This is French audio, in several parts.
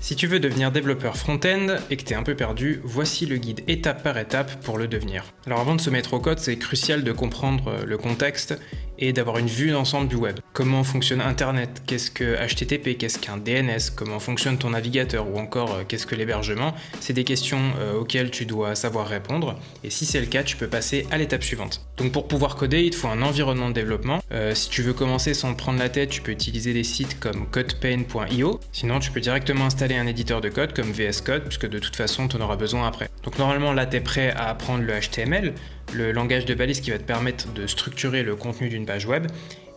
Si tu veux devenir développeur front-end et que tu es un peu perdu, voici le guide étape par étape pour le devenir. Alors avant de se mettre au code, c'est crucial de comprendre le contexte et d'avoir une vue d'ensemble du web. Comment fonctionne Internet? Qu'est-ce que HTTP? Qu'est-ce qu'un DNS? Comment fonctionne ton navigateur? Ou encore, qu'est-ce que l'hébergement? C'est des questions auxquelles tu dois savoir répondre. Et si c'est le cas, tu peux passer à l'étape suivante. Donc pour pouvoir coder, il te faut un environnement de développement. Si tu veux commencer sans te prendre la tête, tu peux utiliser des sites comme codepane.io. Sinon, tu peux directement installer un éditeur de code comme VS Code, puisque de toute façon, tu en auras besoin après. Donc normalement, là, tu es prêt à apprendre le HTML, le langage de balise qui va te permettre de structurer le contenu d'une page web,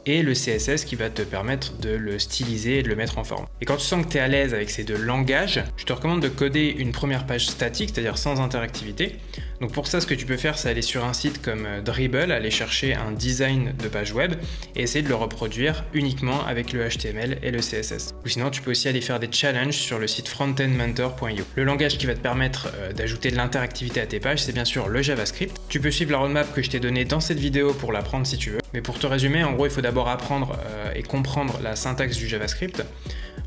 et le CSS qui va te permettre de le styliser et de le mettre en forme. Et quand tu sens que tu es à l'aise avec ces deux langages, je te recommande de coder une première page statique, c'est-à-dire sans interactivité. Donc pour ça, ce que tu peux faire, c'est aller sur un site comme Dribbble, aller chercher un design de page web et essayer de le reproduire uniquement avec le HTML et le CSS. Ou sinon, tu peux aussi aller faire des challenges sur le site frontendmentor.io. Le langage qui va te permettre d'ajouter de l'interactivité à tes pages, c'est bien sûr le JavaScript. Tu peux suivre la roadmap que je t'ai donnée dans cette vidéo pour l'apprendre si tu veux. Mais pour te résumer, en gros, il faut d'abord apprendre et comprendre la syntaxe du JavaScript,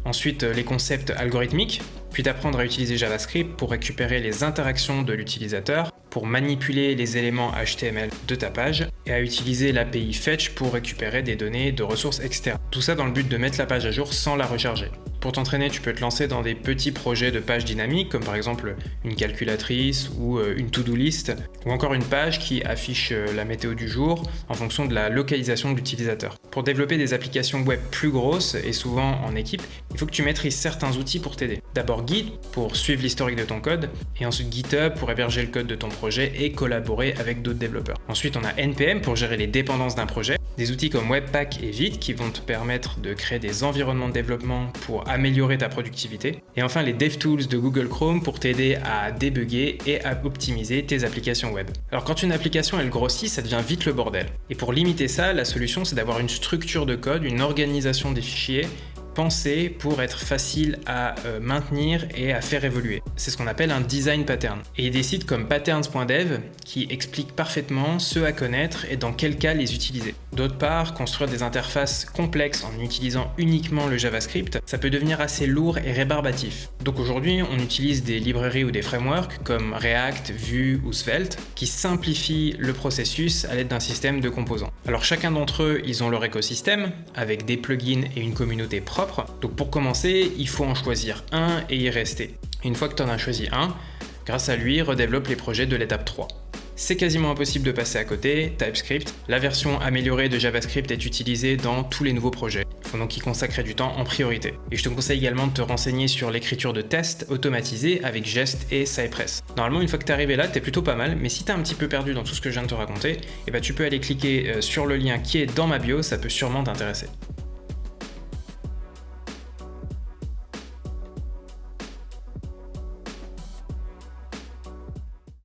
ensuite les concepts algorithmiques, puis d'apprendre à utiliser JavaScript pour récupérer les interactions de l'utilisateur, pour manipuler les éléments HTML de ta page, et à utiliser l'API Fetch pour récupérer des données de ressources externes. Tout ça dans le but de mettre la page à jour sans la recharger. Pour t'entraîner, tu peux te lancer dans des petits projets de pages dynamiques, comme par exemple une calculatrice ou une to-do list, ou encore une page qui affiche la météo du jour en fonction de la localisation de l'utilisateur. Pour développer des applications web plus grosses et souvent en équipe, il faut que tu maîtrises certains outils pour t'aider. D'abord Git pour suivre l'historique de ton code, et ensuite GitHub pour héberger le code de ton projet et collaborer avec d'autres développeurs. Ensuite, on a NPM pour gérer les dépendances d'un projet, des outils comme Webpack et Vite qui vont te permettre de créer des environnements de développement pour améliorer ta productivité. Et enfin, les DevTools de Google Chrome pour t'aider à débugger et à optimiser tes applications web. Alors quand une application elle grossit, ça devient vite le bordel. Et pour limiter ça, la solution c'est d'avoir une structure de code, une organisation des fichiers pensée pour être facile à maintenir et à faire évoluer. C'est ce qu'on appelle un design pattern. Et il y a des sites comme patterns.dev qui expliquent parfaitement ce à connaître et dans quel cas les utiliser. D'autre part, construire des interfaces complexes en utilisant uniquement le JavaScript, ça peut devenir assez lourd et rébarbatif. Donc aujourd'hui, on utilise des librairies ou des frameworks comme React, Vue ou Svelte qui simplifient le processus à l'aide d'un système de composants. Alors chacun d'entre eux, ils ont leur écosystème avec des plugins et une communauté propre. Donc pour commencer, il faut en choisir un et y rester. Et une fois que tu en as choisi un, grâce à lui, redéveloppe les projets de l'étape 3. C'est quasiment impossible de passer à côté, TypeScript. La version améliorée de JavaScript est utilisée dans tous les nouveaux projets. Il faut donc y consacrer du temps en priorité. Et je te conseille également de te renseigner sur l'écriture de tests automatisés avec Jest et Cypress. Normalement, une fois que tu es arrivé là, tu es plutôt pas mal, mais si tu es un petit peu perdu dans tout ce que je viens de te raconter, tu peux aller cliquer sur le lien qui est dans ma bio, ça peut sûrement t'intéresser.